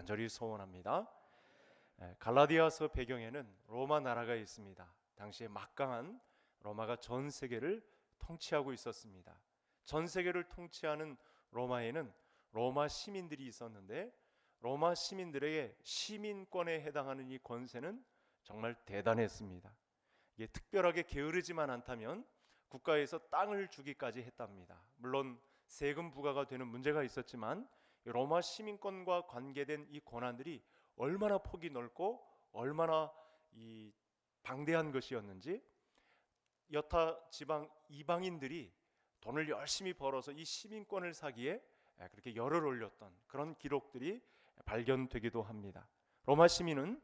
간절히 소원합니다. 갈라디아서 배경에는 로마 나라가 있습니다. 당시에 막강한 로마가 전 세계를 통치하고 있었습니다. 전 세계를 통치하는 로마에는 로마 시민들이 있었는데 로마 시민들에게 시민권에 해당하는 이 권세는 정말 대단했습니다. 이게 특별하게 게으르지만 않다면 국가에서 땅을 주기까지 했답니다. 물론 세금 부과가 되는 문제가 있었지만 로마 시민권과 관계된 이 권한들이 얼마나 폭이 넓고 얼마나 이 방대한 것이었는지 여타 지방 이방인들이 돈을 열심히 벌어서 이 시민권을 사기에 그렇게 열을 올렸던 그런 기록들이 발견되기도 합니다. 로마 시민은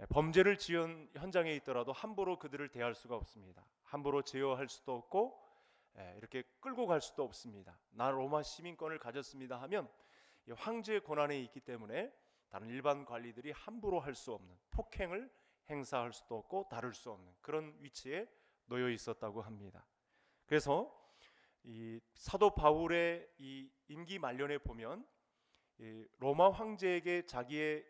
범죄를 지은 현장에 있더라도 함부로 그들을 대할 수가 없습니다. 함부로 제어할 수도 없고 이렇게 끌고 갈 수도 없습니다. 나 로마 시민권을 가졌습니다 하면 황제의 권한에 있기 때문에 다른 일반 관리들이 함부로 할 수 없는, 폭행을 행사할 수도 없고 다룰 수 없는 그런 위치에 놓여 있었다고 합니다. 그래서 이 사도 바울의 이 임기 말년에 보면 이 로마 황제에게 자기의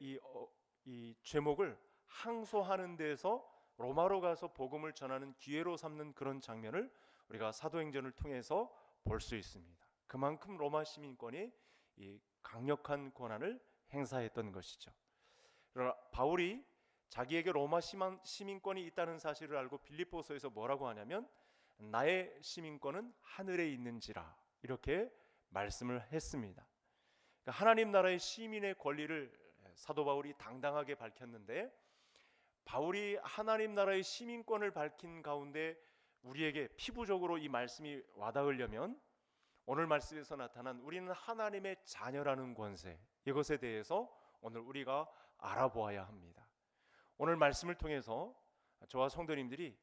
이 죄목을 항소하는 데서 로마로 가서 복음을 전하는 기회로 삼는 그런 장면을 우리가 사도행전을 통해서 볼 수 있습니다. 그만큼 로마 시민권이 이 강력한 권한을 행사했던 것이죠. 그러나 바울이 자기에게 로마 시민권이 있다는 사실을 알고 빌립보서에서 뭐라고 하냐면 나의 시민권은 하늘에 있는지라 이렇게 말씀을 했습니다. 그러니까 하나님 나라의 시민의 권리를 사도 바울이 당당하게 밝혔는데 바울이 하나님 나라의 시민권을 밝힌 가운데 우리에게 피부적으로 이 말씀이 와닿으려면 오늘 말씀에서 나타난 우리는 하나님의 자녀라는 권세, 이것에 대해서 오늘 우리가 알아보아야 합니다. 오늘 말씀을 통해서 저와 성도님들이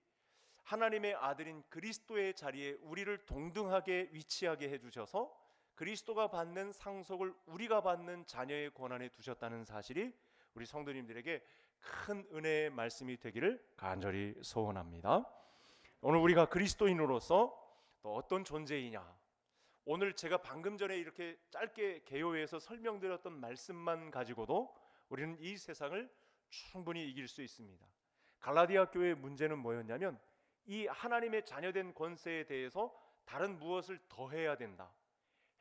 하나님의 아들인 그리스도의 자리에 우리를 동등하게 위치하게 해주셔서 그리스도가 받는 상속을 우리가 받는 자녀의 권한에 두셨다는 사실이 우리 성도님들에게 큰 은혜의 말씀이 되기를 간절히 소원합니다. 오늘 우리가 그리스도인으로서 또 어떤 존재이냐, 오늘 제가 방금 전에 이렇게 짧게 개요에서 설명드렸던 말씀만 가지고도 우리는 이 세상을 충분히 이길 수 있습니다. 갈라디아 교회의 문제는 뭐였냐면 이 하나님의 자녀된 권세에 대해서 다른 무엇을 더 해야 된다,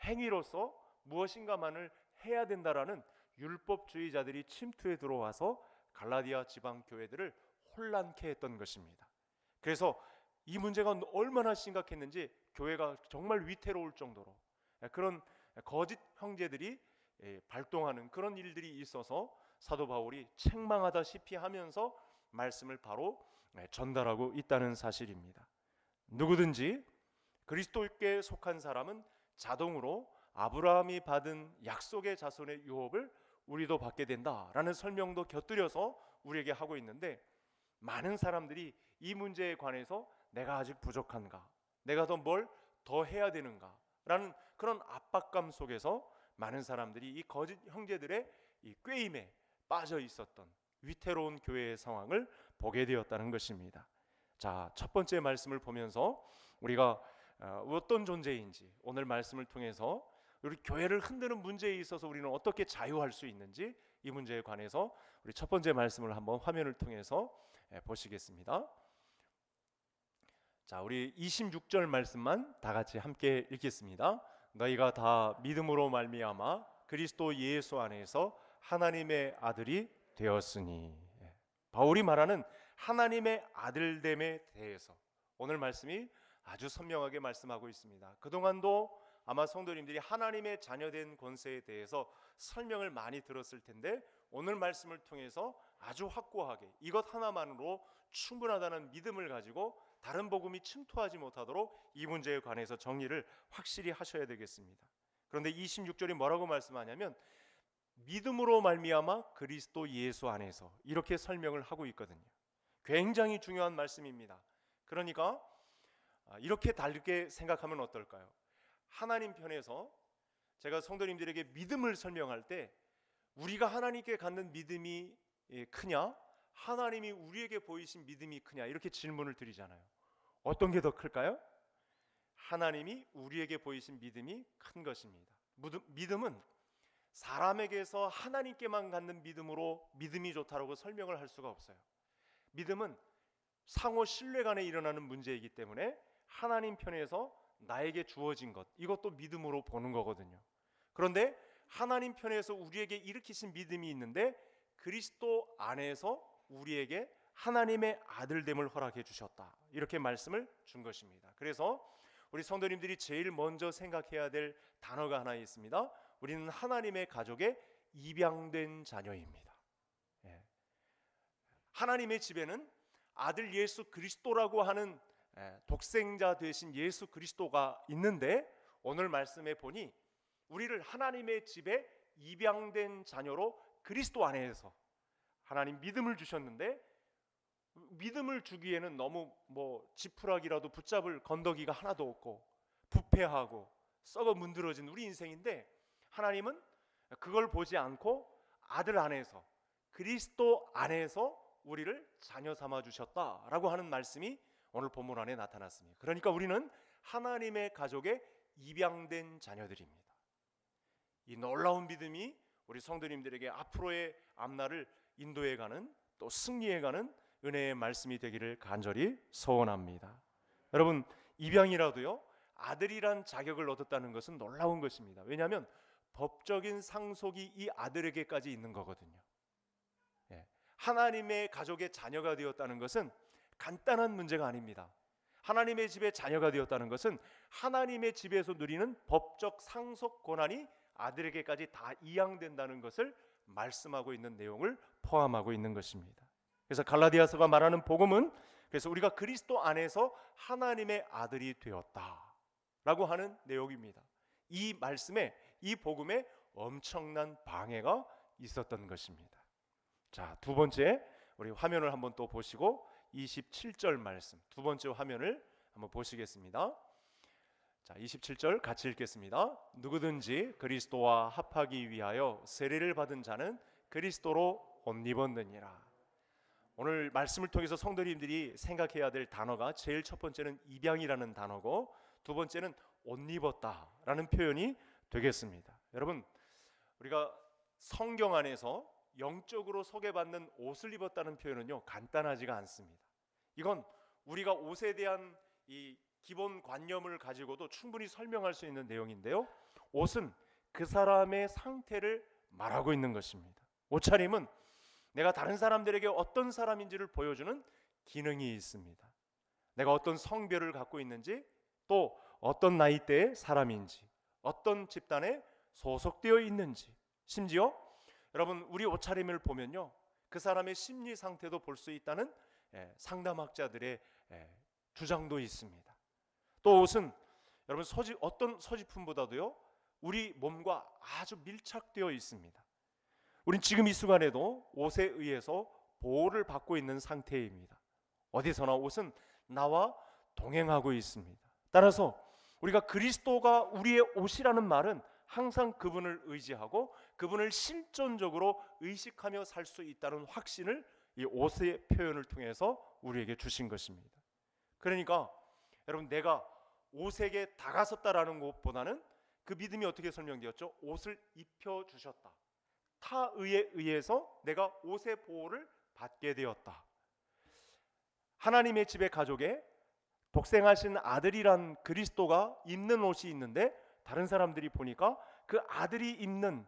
행위로서 무엇인가만을 해야 된다라는 율법주의자들이 침투해 들어와서 갈라디아 지방 교회들을 혼란케 했던 것입니다. 그래서 이 문제가 얼마나 심각했는지 교회가 정말 위태로울 정도로 그런 거짓 형제들이 발동하는 그런 일들이 있어서 사도 바울이 책망하다시피 하면서 말씀을 바로 전달하고 있다는 사실입니다. 누구든지 그리스도께 속한 사람은 자동으로 아브라함이 받은 약속의 자손의 유업을 우리도 받게 된다라는 설명도 곁들여서 우리에게 하고 있는데 많은 사람들이 이 문제에 관해서 내가 아직 부족한가, 내가 뭘 더 해야 되는가 라는 그런 압박감 속에서 많은 사람들이 이 거짓 형제들의 이 꾀임에 빠져 있었던 위태로운 교회의 상황을 보게 되었다는 것입니다. 자, 첫 번째 말씀을 보면서 우리가 어떤 존재인지 오늘 말씀을 통해서 우리 교회를 흔드는 문제에 있어서 우리는 어떻게 자유할 수 있는지 이 문제에 관해서 우리 첫 번째 말씀을 한번 화면을 통해서 보시겠습니다. 자, 우리 26절 말씀만 다 같이 함께 읽겠습니다. 너희가 다 믿음으로 말미암아 그리스도 예수 안에서 하나님의 아들이 되었으니. 바울이 말하는 하나님의 아들됨에 대해서 오늘 말씀이 아주 선명하게 말씀하고 있습니다. 그동안도 아마 성도님들이 하나님의 자녀된 권세에 대해서 설명을 많이 들었을 텐데 오늘 말씀을 통해서 아주 확고하게 이것 하나만으로 충분하다는 믿음을 가지고 다른 복음이 침투하지 못하도록 이 문제에 관해서 정리를 확실히 하셔야 되겠습니다. 그런데 26절이 뭐라고 말씀하냐면 믿음으로 말미암아 그리스도 예수 안에서 이렇게 설명을 하고 있거든요. 굉장히 중요한 말씀입니다. 그러니까 이렇게 다르게 생각하면 어떨까요? 하나님 편에서 제가 성도님들에게 믿음을 설명할 때 우리가 하나님께 갖는 믿음이 크냐, 하나님이 우리에게 보이신 믿음이 크냐 이렇게 질문을 드리잖아요. 어떤 게 더 클까요? 하나님이 우리에게 보이신 믿음이 큰 것입니다. 믿음은 사람에게서 하나님께만 갖는 믿음으로 믿음이 좋다라고 설명을 할 수가 없어요. 믿음은 상호 신뢰 간에 일어나는 문제이기 때문에 하나님 편에서 나에게 주어진 것, 이것도 믿음으로 보는 거거든요. 그런데 하나님 편에서 우리에게 일으키신 믿음이 있는데 그리스도 안에서 우리에게 하나님의 아들됨을 허락해 주셨다, 이렇게 말씀을 준 것입니다. 그래서 우리 성도님들이 제일 먼저 생각해야 될 단어가 하나 있습니다. 우리는 하나님의 가족의 입양된 자녀입니다. 하나님의 집에는 아들 예수 그리스도라고 하는 독생자 되신 예수 그리스도가 있는데, 오늘 말씀에 보니 우리를 하나님의 집에 입양된 자녀로 그리스도 안에서 하나님 믿음을 주셨는데, 믿음을 주기에는 너무 지푸라기라도 붙잡을 건더기가 하나도 없고 부패하고 썩어 문드러진 우리 인생인데, 하나님은 그걸 보지 않고 아들 안에서 그리스도 안에서 우리를 자녀 삼아 주셨다라고 하는 말씀이 오늘 본문 안에 나타났습니다. 그러니까 우리는 하나님의 가족에 입양된 자녀들입니다. 이 놀라운 믿음이 우리 성도님들에게 앞으로의 앞날을 인도해가는, 또 승리해가는 은혜의 말씀이 되기를 간절히 소원합니다. 여러분, 입양이라도요, 아들이란 자격을 얻었다는 것은 놀라운 것입니다. 왜냐하면 법적인 상속이 이 아들에게까지 있는 거거든요. 하나님의 가족의 자녀가 되었다는 것은 간단한 문제가 아닙니다. 하나님의 집의 자녀가 되었다는 것은 하나님의 집에서 누리는 법적 상속 권한이 아들에게까지 다 이양된다는 것을 말씀하고 있는 내용을 포함하고 있는 것입니다. 그래서 갈라디아서가 말하는 복음은, 그래서 우리가 그리스도 안에서 하나님의 아들이 되었다라고 하는 내용입니다. 이 말씀에, 이 복음에 엄청난 방해가 있었던 것입니다. 자, 두 번째, 우리 화면을 한번 또 보시고 27절 말씀, 두 번째 화면을 한번 보시겠습니다. 자, 27절 같이 읽겠습니다. 누구든지 그리스도와 합하기 위하여 세례를 받은 자는 그리스도로 옷 입었느니라. 오늘 말씀을 통해서 성도님들이 생각해야 될 단어가, 제일 첫 번째는 입양이라는 단어고, 두 번째는 옷 입었다라는 표현이 되겠습니다. 여러분, 우리가 성경 안에서 영적으로 소개받는 옷을 입었다는 표현은요, 간단하지가 않습니다. 이건 우리가 옷에 대한 이 기본 관념을 가지고도 충분히 설명할 수 있는 내용인데요, 옷은 그 사람의 상태를 말하고 있는 것입니다. 옷차림은 내가 다른 사람들에게 어떤 사람인지를 보여주는 기능이 있습니다. 내가 어떤 성별을 갖고 있는지, 또 어떤 나이대의 사람인지, 어떤 집단에 소속되어 있는지, 심지어 여러분, 우리 옷차림을 보면요, 그 사람의 심리 상태도 볼 수 있다는 상담학자들의 주장도 있습니다. 또 옷은 여러분, 어떤 소지품보다도요, 우리 몸과 아주 밀착되어 있습니다. 우린 지금 이 순간에도 옷에 의해서 보호를 받고 있는 상태입니다. 어디서나 옷은 나와 동행하고 있습니다. 따라서 우리가 그리스도가 우리의 옷이라는 말은 항상 그분을 의지하고 그분을 실존적으로 의식하며 살 수 있다는 확신을 이 옷의 표현을 통해서 우리에게 주신 것입니다. 그러니까 여러분, 내가 옷에게 다가섰다라는 것보다는 그 믿음이 어떻게 설명되었죠? 옷을 입혀주셨다. 타의에 의해서 내가 옷의 보호를 받게 되었다. 하나님의 집의 가족에 독생하신 아들이란 그리스도가 입는 옷이 있는데, 다른 사람들이 보니까 그 아들이 입는,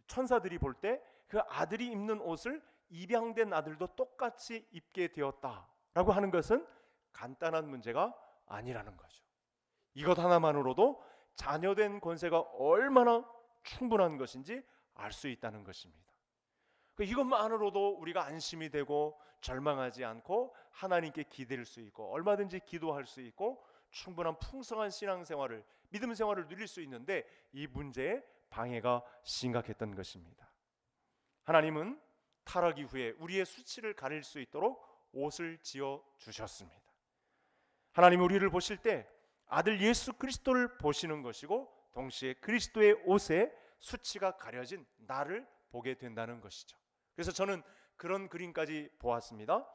천사들이 볼 때 그 아들이 입는 옷을 입양된 아들도 똑같이 입게 되었다라고 하는 것은 간단한 문제가 아니라는 거죠. 이것 하나만으로도 자녀된 권세가 얼마나 충분한 것인지 알 수 있다는 것입니다. 이것만으로도 우리가 안심이 되고 절망하지 않고 하나님께 기댈 수 있고 얼마든지 기도할 수 있고 충분한 풍성한 신앙생활을, 믿음 생활을 누릴 수 있는데, 이 문제에 방해가 심각했던 것입니다. 하나님은 타락 이후에 우리의 수치를 가릴 수 있도록 옷을 지어 주셨습니다. 하나님 우리를 보실 때 아들 예수 그리스도를 보시는 것이고, 동시에 그리스도의 옷에 수치가 가려진 나를 보게 된다는 것이죠. 그래서 저는 그런 그림까지 보았습니다.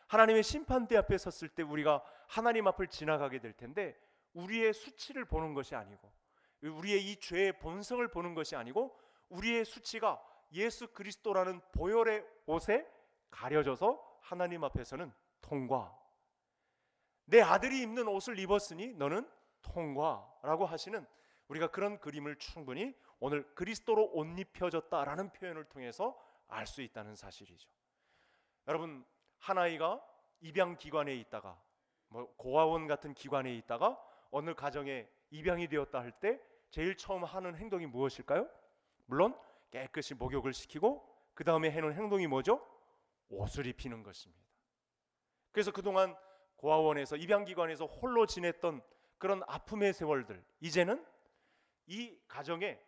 하나님의 심판대 앞에 섰을 때 우리가 하나님 앞을 지나가게 될 텐데, 우리의 수치를 보는 것이 아니고, 우리의 이 죄의 본성을 보는 것이 아니고, 우리의 수치가 예수 그리스도라는 보혈의 옷에 가려져서 하나님 앞에서는 통과. 내 아들이 입는 옷을 입었으니 너는 통과라고 하시는, 우리가 그런 그림을 충분히 오늘 그리스도로 옷 입혀졌다라는 표현을 통해서 알 수 있다는 사실이죠. 여러분, 한 아이가 입양 기관에 있다가 고아원 같은 기관에 있다가 어느 가정에 입양이 되었다 할 때 제일 처음 하는 행동이 무엇일까요? 물론 깨끗이 목욕을 시키고 그 다음에 해놓은 행동이 뭐죠? 옷을 입히는 것입니다. 그래서 그동안 고아원에서 입양기관에서 홀로 지냈던 그런 아픔의 세월들, 이제는 이 가정에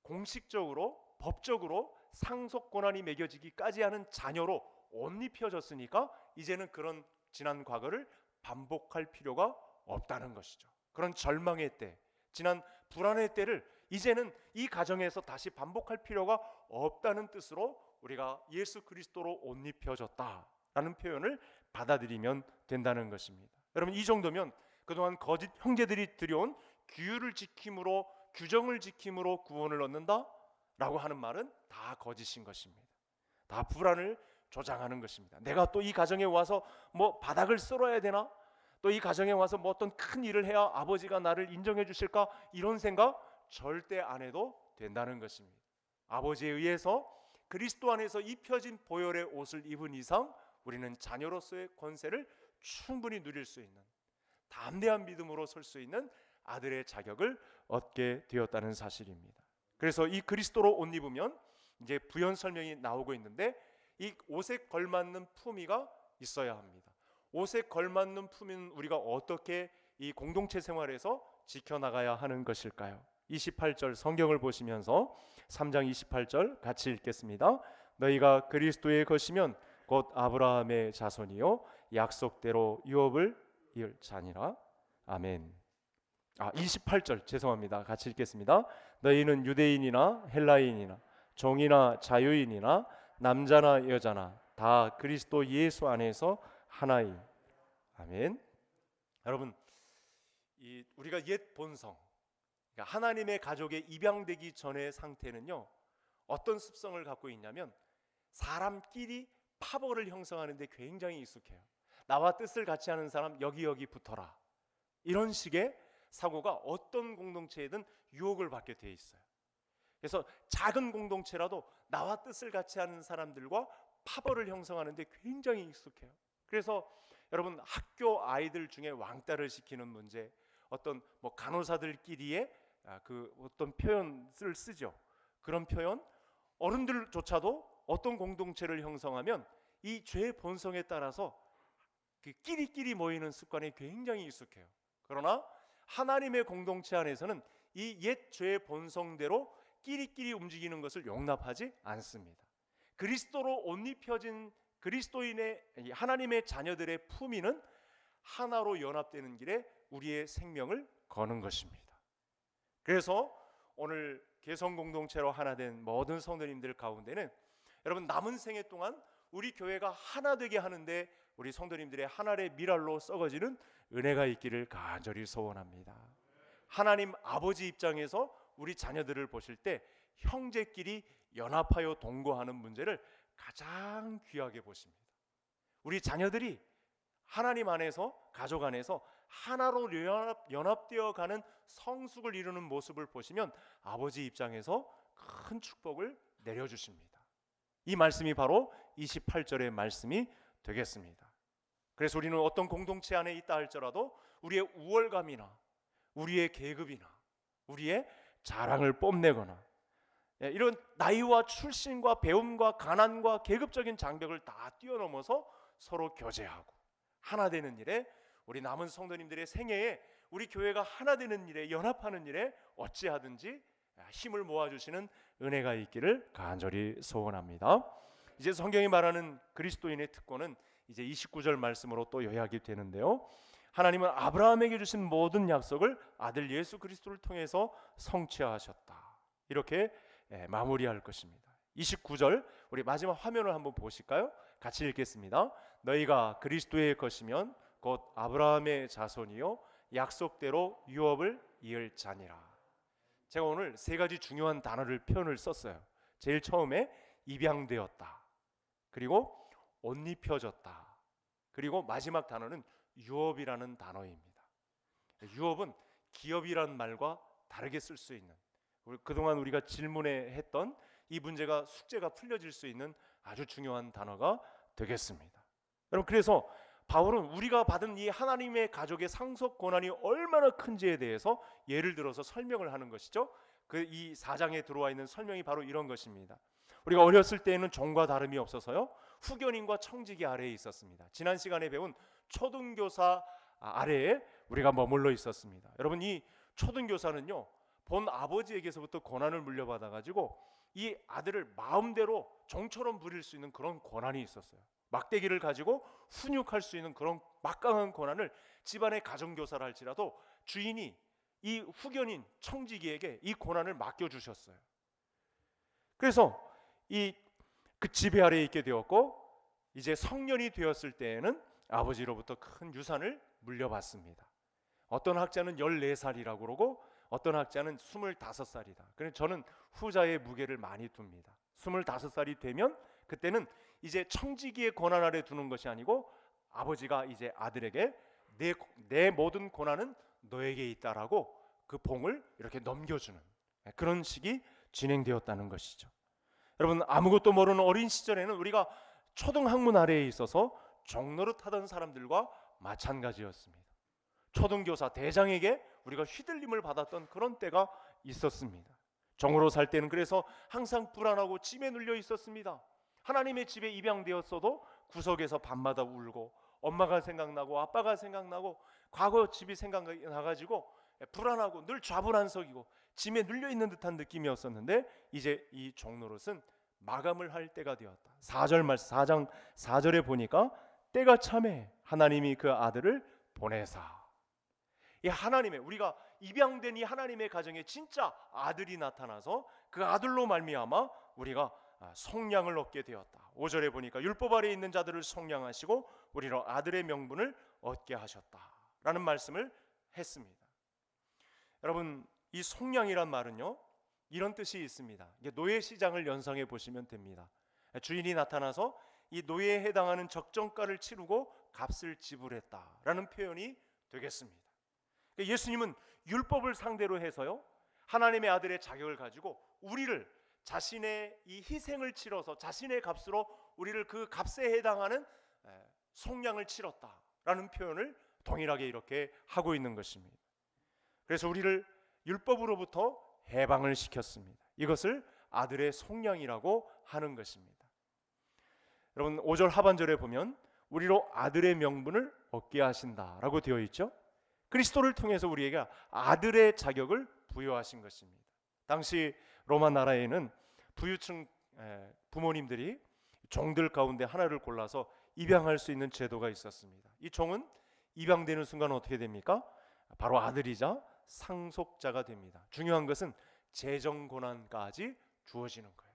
공식적으로 법적으로 상속 권한이 매겨지기까지 하는 자녀로 옷 입혀졌으니까 이제는 그런 지난 과거를 반복할 필요가 없다는 것이죠. 그런 절망의 때, 지난 불안의 때를 이제는 이 가정에서 다시 반복할 필요가 없다는 뜻으로 우리가 예수 그리스도로 옷 입혀졌다라는 표현을 받아들이면 된다는 것입니다. 여러분, 이 정도면 그동안 거짓 형제들이 들여온 규율을 지킴으로, 규정을 지킴으로 구원을 얻는다라고 하는 말은 다 거짓인 것입니다. 다 불안을 조장하는 것입니다. 내가 또 이 가정에 와서 뭐 바닥을 쓸어야 되나? 또 이 가정에 와서 뭐 어떤 큰 일을 해야 아버지가 나를 인정해 주실까? 이런 생각 절대 안 해도 된다는 것입니다. 아버지에 의해서 그리스도 안에서 입혀진 보혈의 옷을 입은 이상 우리는 자녀로서의 권세를 충분히 누릴 수 있는, 담대한 믿음으로 설 수 있는 아들의 자격을 얻게 되었다는 사실입니다. 그래서 이 그리스도로 옷 입으면 이제 부연 설명이 나오고 있는데, 이 옷에 걸맞는 품위가 있어야 합니다. 옷에 걸맞는 품위는 우리가 어떻게 이 공동체 생활에서 지켜나가야 하는 것일까요? 28절 성경을 보시면서 3장 28절 같이 읽겠습니다. 너희가 그리스도의 것이면 곧 아브라함의 자손이요 약속대로 유업을 이을 자니라. 아멘. 28절 죄송합니다. 같이 읽겠습니다. 너희는 유대인이나 헬라인이나 종이나 자유인이나 남자나 여자나 다 그리스도 예수 안에서 하나이. 아멘. 여러분, 우리가 옛 본성, 그러니까 하나님의 가족에 입양되기 전의 상태는요, 어떤 습성을 갖고 있냐면 사람끼리 파벌을 형성하는 데 굉장히 익숙해요. 나와 뜻을 같이 하는 사람 여기 붙어라, 이런 식의 사고가 어떤 공동체에든 유혹을 받게 돼 있어요. 그래서 작은 공동체라도 나와 뜻을 같이 하는 사람들과 파벌을 형성하는 데 굉장히 익숙해요. 그래서 여러분, 학교 아이들 중에 왕따를 시키는 문제, 어떤 뭐 간호사들끼리의 그 어떤 표현을 쓰죠. 그런 표현, 어른들조차도 어떤 공동체를 형성하면 이 죄의 본성에 따라서 그 끼리끼리 모이는 습관이 굉장히 익숙해요. 그러나 하나님의 공동체 안에서는 이 옛 죄의 본성대로 끼리끼리 움직이는 것을 용납하지 않습니다. 그리스도로 옷 입혀진 그리스도인의 하나님의 자녀들의 품위는 하나로 연합되는 길에 우리의 생명을 거는 것입니다. 그래서 오늘 개성 공동체로 하나 된 모든 성도님들 가운데는 여러분, 남은 생애 동안 우리 교회가 하나 되게 하는데 우리 성도님들의 하나의 미랄로 썩어지는 은혜가 있기를 간절히 소원합니다. 하나님 아버지 입장에서 우리 자녀들을 보실 때 형제끼리 연합하여 동거하는 문제를 가장 귀하게 보십니다. 우리 자녀들이 하나님 안에서, 가족 안에서 하나로 연합되어 가는 성숙을 이루는 모습을 보시면 아버지 입장에서 큰 축복을 내려주십니다. 이 말씀이 바로 28절의 말씀이 되겠습니다. 그래서 우리는 어떤 공동체 안에 있다 할지라도 우리의 우월감이나 우리의 계급이나 우리의 자랑을 뽐내거나 이런 나이와 출신과 배움과 가난과 계급적인 장벽을 다 뛰어넘어서 서로 교제하고 하나 되는 일에, 우리 남은 성도님들의 생애에 우리 교회가 하나 되는 일에, 연합하는 일에 어찌하든지 힘을 모아주시는 은혜가 있기를 간절히 소원합니다. 이제 성경이 말하는 그리스도인의 특권은 이제 29절 말씀으로 또 요약이 되는데요, 하나님은 아브라함에게 주신 모든 약속을 아들 예수 그리스도를 통해서 성취하셨다, 이렇게 마무리할 것입니다. 29절 우리 마지막 화면을 한번 보실까요? 같이 읽겠습니다. 너희가 그리스도의 것이면 곧 아브라함의 자손이요 약속대로 유업을 이을 자니라. 제가 오늘 세 가지 중요한 단어를 표현을 썼어요. 제일 처음에 입양되었다, 그리고 옷 입혀졌다, 그리고 마지막 단어는 유업이라는 단어입니다. 유업은 기업이라는 말과 다르게 쓸 수 있는, 그동안 우리가 질문에 했던 이 문제가 숙제가 풀려질 수 있는 아주 중요한 단어가 되겠습니다. 여러분, 그래서 바울은 우리가 받은 이 하나님의 가족의 상속 권한이 얼마나 큰지에 대해서 예를 들어서 설명을 하는 것이죠. 그 이 4장에 들어와 있는 설명이 바로 이런 것입니다. 우리가 어렸을 때에는 종과 다름이 없어서요, 후견인과 청지기 아래에 있었습니다. 지난 시간에 배운 초등교사 아래에 우리가 머물러 있었습니다. 여러분, 이 초등교사는요, 본 아버지에게서부터 권한을 물려받아 가지고 이 아들을 마음대로 종처럼 부릴 수 있는 그런 권한이 있었어요. 막대기를 가지고 훈육할 수 있는 그런 막강한 권한을 집안의 가정교사를 할지라도 주인이 이 후견인 청지기에게 이 권한을 맡겨주셨어요. 그래서 그 지배 아래에 있게 되었고, 이제 성년이 되었을 때에는 아버지로부터 큰 유산을 물려받습니다. 어떤 학자는 14살이라고 그러고 어떤 학자는 25살이다. 그래서 저는 후자의 무게를 많이 둡니다. 25살이 되면 그때는 이제 청지기의 권한 아래 두는 것이 아니고 아버지가 이제 아들에게 내 모든 권한은 너에게 있다라고 그 봉을 이렇게 넘겨주는 그런 식이 진행되었다는 것이죠. 여러분, 아무것도 모르는 어린 시절에는 우리가 초등학문 아래에 있어서 종노릇하던 사람들과 마찬가지였습니다. 초등교사 대장에게 우리가 휘둘림을 받았던 그런 때가 있었습니다. 종으로 살 때는 그래서 항상 불안하고 짐에 눌려 있었습니다. 하나님의 집에 입양되었어도 구석에서 밤마다 울고 엄마가 생각나고 아빠가 생각나고 과거 집이 생각나가지고 불안하고 늘 좌불안석이고 짐에 눌려 있는 듯한 느낌이었었는데, 이제 이 종노릇은 마감을 할 때가 되었다. 4장 4절에 보니까 때가 참에 하나님이 그 아들을 보내사, 이 하나님의, 우리가 입양된 이 하나님의 가정에 진짜 아들이 나타나서 그 아들로 말미암아 우리가 속량을 얻게 되었다. 5절에 보니까 율법 아래에 있는 자들을 속량하시고 우리로 아들의 명분을 얻게 하셨다라는 말씀을 했습니다. 여러분, 이 속량이란 말은요, 이런 뜻이 있습니다. 노예 시장을 연상해 보시면 됩니다. 주인이 나타나서 이 노예에 해당하는 적정가를 치르고 값을 지불했다라는 표현이 되겠습니다. 예수님은 율법을 상대로 해서요, 하나님의 아들의 자격을 가지고 우리를 자신의 이 희생을 치러서 자신의 값으로 우리를 그 값에 해당하는 속량을 치렀다라는 표현을 동일하게 이렇게 하고 있는 것입니다. 그래서 우리를 율법으로부터 해방을 시켰습니다. 이것을 아들의 속량이라고 하는 것입니다. 여러분, 5절 하반절에 보면 우리로 아들의 명분을 얻게 하신다라고 되어 있죠. 그리스도를 통해서 우리에게 아들의 자격을 부여하신 것입니다. 당시 로마 나라에는 부유층 부모님들이 종들 가운데 하나를 골라서 입양할 수 있는 제도가 있었습니다. 이 종은 입양되는 순간 어떻게 됩니까? 바로 아들이자 상속자가 됩니다. 중요한 것은 재정 권한까지 주어지는 거예요.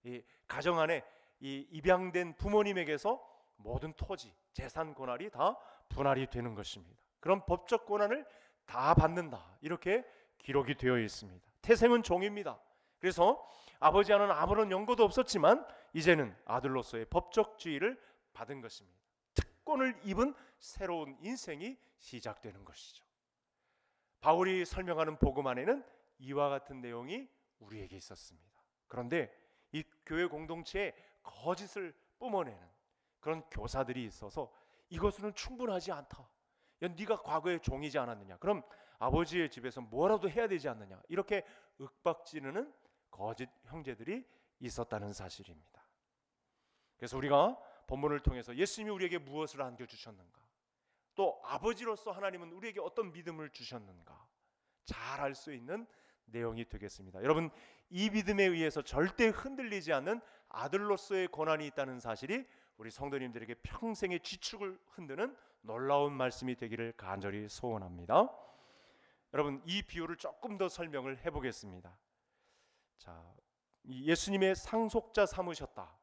이 가정 안에 이 입양된 부모님에게서 모든 토지, 재산 권한이 다 분할이 되는 것입니다. 그런 법적 권한을 다 받는다, 이렇게 기록이 되어 있습니다. 태생은 종입니다. 그래서 아버지와는 아무런 연고도 없었지만 이제는 아들로서의 법적 지위를 받은 것입니다. 특권을 입은 새로운 인생이 시작되는 것이죠. 바울이 설명하는 복음 안에는 이와 같은 내용이 우리에게 있었습니다. 그런데 이 교회 공동체에 거짓을 뿜어내는 그런 교사들이 있어서 이것으로는 충분하지 않다. 야, 네가 과거에 종이지 않았느냐? 그럼 아버지의 집에서 뭐라도 해야 되지 않느냐? 이렇게 윽박지르는 거짓 형제들이 있었다는 사실입니다. 그래서 우리가 본문을 통해서 예수님이 우리에게 무엇을 안겨주셨는가, 또 아버지로서 하나님은 우리에게 어떤 믿음을 주셨는가 잘 알 수 있는 내용이 되겠습니다. 여러분, 이 믿음에 의해서 절대 흔들리지 않는 아들로서의 권한이 있다는 사실이 우리 성도님들에게 평생의 지축을 흔드는 놀라운 말씀이 되기를 간절히 소원합니다. 여러분, 이 비유를 조금 더 설명을 해보겠습니다. 자, 예수님의 상속자 삼으셨다,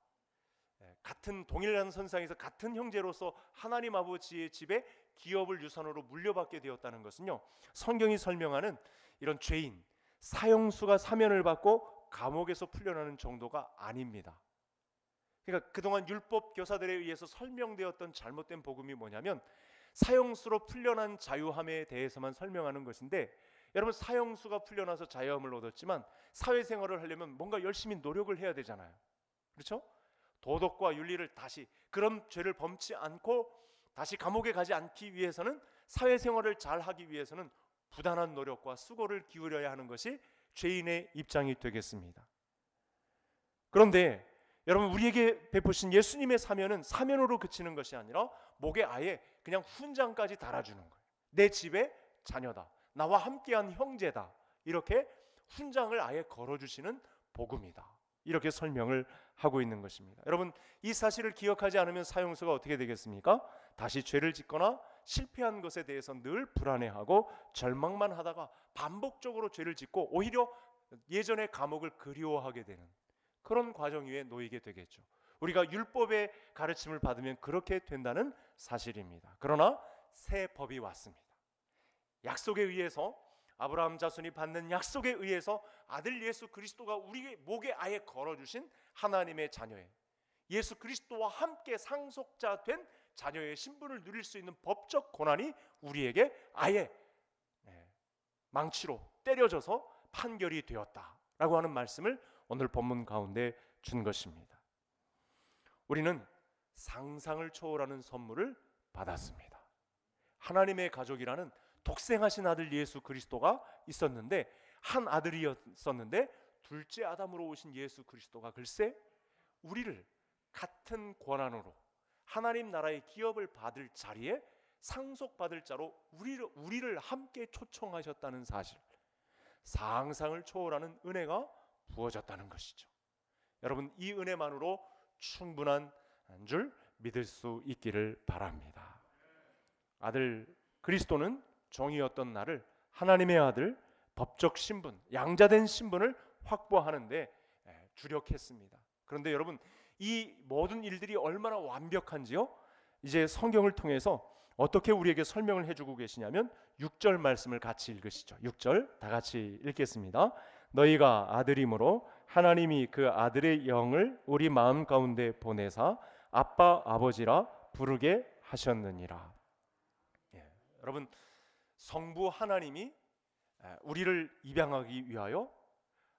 같은 동일한 선상에서 같은 형제로서 하나님 아버지의 집에 기업을 유산으로 물려받게 되었다는 것은요, 성경이 설명하는 이런 죄인, 사형수가 사면을 받고 감옥에서 풀려나는 정도가 아닙니다. 그러니까 그동안 율법 교사들에 의해서 설명되었던 잘못된 복음이 뭐냐면 사형수로 풀려난 자유함에 대해서만 설명하는 것인데, 여러분, 사형수가 풀려나서 자유함을 얻었지만 사회생활을 하려면 뭔가 열심히 노력을 해야 되잖아요. 그렇죠? 도덕과 윤리를 다시, 그런 죄를 범치 않고 다시 감옥에 가지 않기 위해서는, 사회생활을 잘 하기 위해서는 부단한 노력과 수고를 기울여야 하는 것이 죄인의 입장이 되겠습니다. 그런데 여러분, 우리에게 베푸신 예수님의 사면은 사면으로 그치는 것이 아니라 목에 아예 그냥 훈장까지 달아주는 거예요. 내 집의 자녀다, 나와 함께한 형제다, 이렇게 훈장을 아예 걸어주시는 복음이다, 이렇게 설명을 하고 있는 것입니다. 여러분, 이 사실을 기억하지 않으면 사형수가 어떻게 되겠습니까? 다시 죄를 짓거나 실패한 것에 대해서 늘 불안해하고 절망만 하다가 반복적으로 죄를 짓고 오히려 예전의 감옥을 그리워하게 되는 그런 과정 위에 놓이게 되겠죠. 우리가 율법의 가르침을 받으면 그렇게 된다는 사실입니다. 그러나 새 법이 왔습니다. 약속에 의해서, 아브라함 자손이 받는 약속에 의해서 아들 예수 그리스도가 우리 목에 아예 걸어주신 하나님의 자녀의, 예수 그리스도와 함께 상속자 된 자녀의 신분을 누릴 수 있는 법적 권한이 우리에게 아예 망치로 때려져서 판결이 되었다라고 하는 말씀을 오늘 본문 가운데 준 것입니다. 우리는 상상을 초월하는 선물을 받았습니다. 하나님의 가족이라는 독생하신 아들 예수 그리스도가 있었는데, 한 아들이었었는데 둘째 아담으로 오신 예수 그리스도가 글쎄 우리를 같은 권한으로 하나님 나라의 기업을 받을 자리에 상속받을 자로 우리를 함께 초청하셨다는 사실, 상상을 초월하는 은혜가 부어졌다는 것이죠. 여러분, 이 은혜만으로 충분한 줄 믿을 수 있기를 바랍니다. 아들 그리스도는 종이었던 나를 하나님의 아들, 법적 신분, 양자된 신분을 확보하는데 주력했습니다. 그런데 여러분, 이 모든 일들이 얼마나 완벽한지요? 이제 성경을 통해서 어떻게 우리에게 설명을 해주고 계시냐면 6절 말씀을 같이 읽으시죠. 6절 다 같이 읽겠습니다. 너희가 아들이므로 하나님이 그 아들의 영을 우리 마음 가운데 보내사 아빠 아버지라 부르게 하셨느니라. 여러분, 성부 하나님이 우리를 입양하기 위하여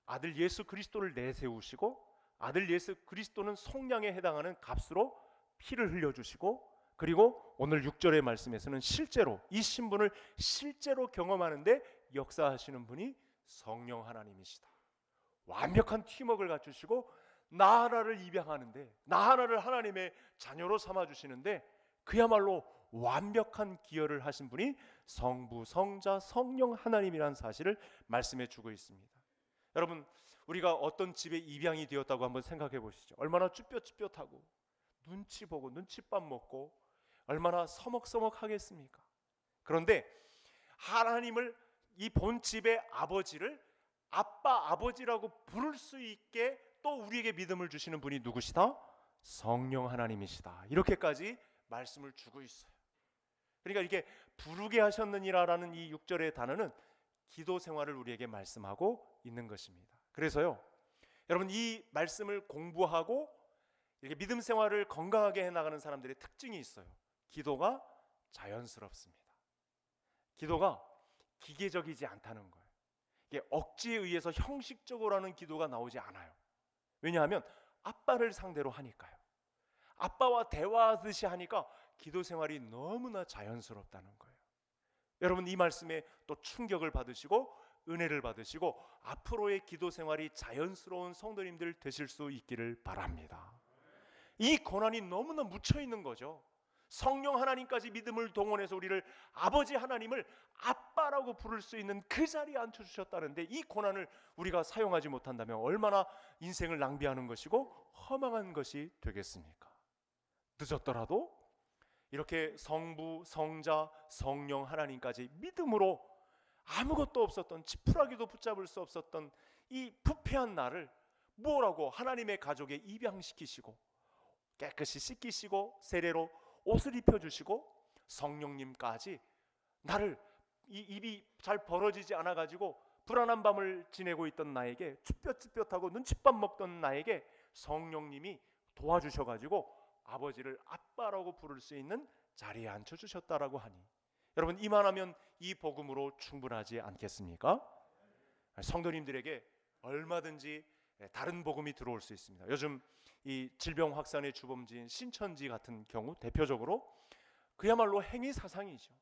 아들 예수 그리스도를 내세우시고, 아들 예수 그리스도는 속량에 해당하는 값으로 피를 흘려주시고, 그리고 오늘 6절의 말씀에서는 실제로 이 신분을 실제로 경험하는데 역사하시는 분이 성령 하나님이시다. 완벽한 팀워크를 갖추시고 나 하나를 입양하는데, 나 하나를 하나님의 자녀로 삼아주시는데 그야말로 완벽한 기여를 하신 분이 성부, 성자, 성령 하나님이라는 사실을 말씀해 주고 있습니다. 여러분, 우리가 어떤 집에 입양이 되었다고 한번 생각해 보시죠. 얼마나 쭈뼛쭈뼛하고 눈치 보고 눈칫밥 먹고 얼마나 서먹서먹하겠습니까? 그런데 하나님을, 이 본집의 아버지를 아빠 아버지라고 부를 수 있게 또 우리에게 믿음을 주시는 분이 누구시다? 성령 하나님이시다. 이렇게까지 말씀을 주고 있어요. 그러니까 이게 부르게 하셨느니라라는 이 6절의 단어는 기도 생활을 우리에게 말씀하고 있는 것입니다. 그래서요, 여러분, 이 말씀을 공부하고 이렇게 믿음 생활을 건강하게 해나가는 사람들의 특징이 있어요. 기도가 자연스럽습니다. 기도가 기계적이지 않다는 거예요. 이게 억지에 의해서 형식적으로 하는 기도가 나오지 않아요. 왜냐하면 아빠를 상대로 하니까요. 아빠와 대화하듯이 하니까 기도 생활이 너무나 자연스럽다는 거예요. 여러분, 이 말씀에 또 충격을 받으시고 은혜를 받으시고 앞으로의 기도 생활이 자연스러운 성도님들 되실 수 있기를 바랍니다. 이 고난이 너무나 묻혀 있는 거죠. 성령 하나님까지 믿음을 동원해서 우리를 아버지 하나님을 아빠라고 부를 수 있는 그 자리에 앉혀주셨다는데, 이 고난을 우리가 사용하지 못한다면 얼마나 인생을 낭비하는 것이고 허망한 것이 되겠습니까? 늦었더라도 이렇게 성부, 성자, 성령 하나님까지 믿음으로 아무것도 없었던, 지푸라기도 붙잡을 수 없었던 이 부패한 나를 뭐라고 하나님의 가족에 입양시키시고 깨끗이 씻기시고 세례로 옷을 입혀주시고 성령님까지 나를, 이 입이 잘 벌어지지 않아가지고 불안한 밤을 지내고 있던 나에게, 쭈뼛쭈뼛하고 눈칫밥 먹던 나에게 성령님이 도와주셔가지고 아버지를 아빠라고 부를 수 있는 자리에 앉혀주셨다라고 하니, 여러분, 이만하면 이 복음으로 충분하지 않겠습니까? 성도님들에게 얼마든지 다른 복음이 들어올 수 있습니다. 요즘 이 질병 확산의 주범지인 신천지 같은 경우 대표적으로 그야말로 행위사상이죠.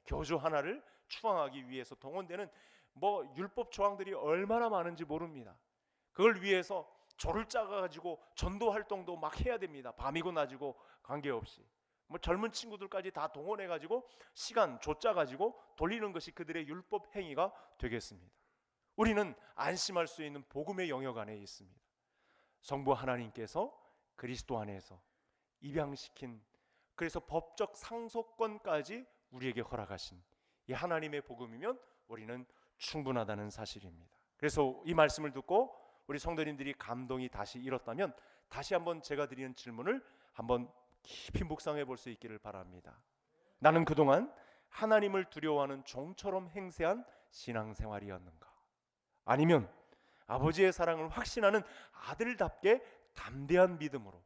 교주 하나를 추앙하기 위해서 동원되는 율법 조항들이 얼마나 많은지 모릅니다. 그걸 위해서 조를 짜가지고 전도 활동도 막 해야 됩니다. 밤이고 낮이고 관계없이. 젊은 친구들까지 다 동원해가지고 시간 조 짜가지고 돌리는 것이 그들의 율법 행위가 되겠습니다. 우리는 안심할 수 있는 복음의 영역 안에 있습니다. 성부 하나님께서 그리스도 안에서 입양시킨, 그래서 법적 상속권까지 우리에게 허락하신 이 하나님의 복음이면 우리는 충분하다는 사실입니다. 그래서 이 말씀을 듣고 우리 성도님들이 감동이 다시 일었다면 다시 한번 제가 드리는 질문을 한번 깊이 묵상해 볼 수 있기를 바랍니다. 나는 그동안 하나님을 두려워하는 종처럼 행세한 신앙생활이었는가? 아니면 아버지의 사랑을 확신하는 아들답게 담대한 믿음으로,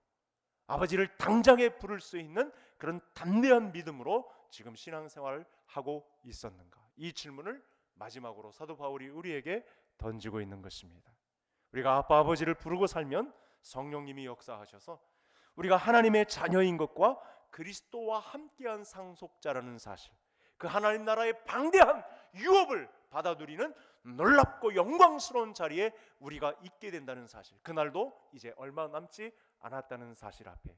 아버지를 당장에 부를 수 있는 그런 담대한 믿음으로 지금 신앙생활을 하고 있었는가? 이 질문을 마지막으로 사도 바울이 우리에게 던지고 있는 것입니다. 우리가 아빠 아버지를 부르고 살면 성령님이 역사하셔서 우리가 하나님의 자녀인 것과 그리스도와 함께한 상속자라는 사실, 그 하나님 나라의 방대한 유업을 받아 누리는 놀랍고 영광스러운 자리에 우리가 있게 된다는 사실, 그날도 이제 얼마 남지 않았다는 사실 앞에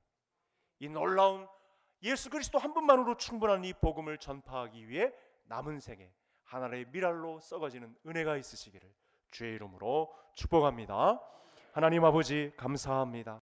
이 놀라운 예수 그리스도 한 분만으로 충분한 이 복음을 전파하기 위해 남은 생에 하나님의 밀알로 썩어지는 은혜가 있으시기를 주의 이름으로 축복합니다. 하나님 아버지 감사합니다.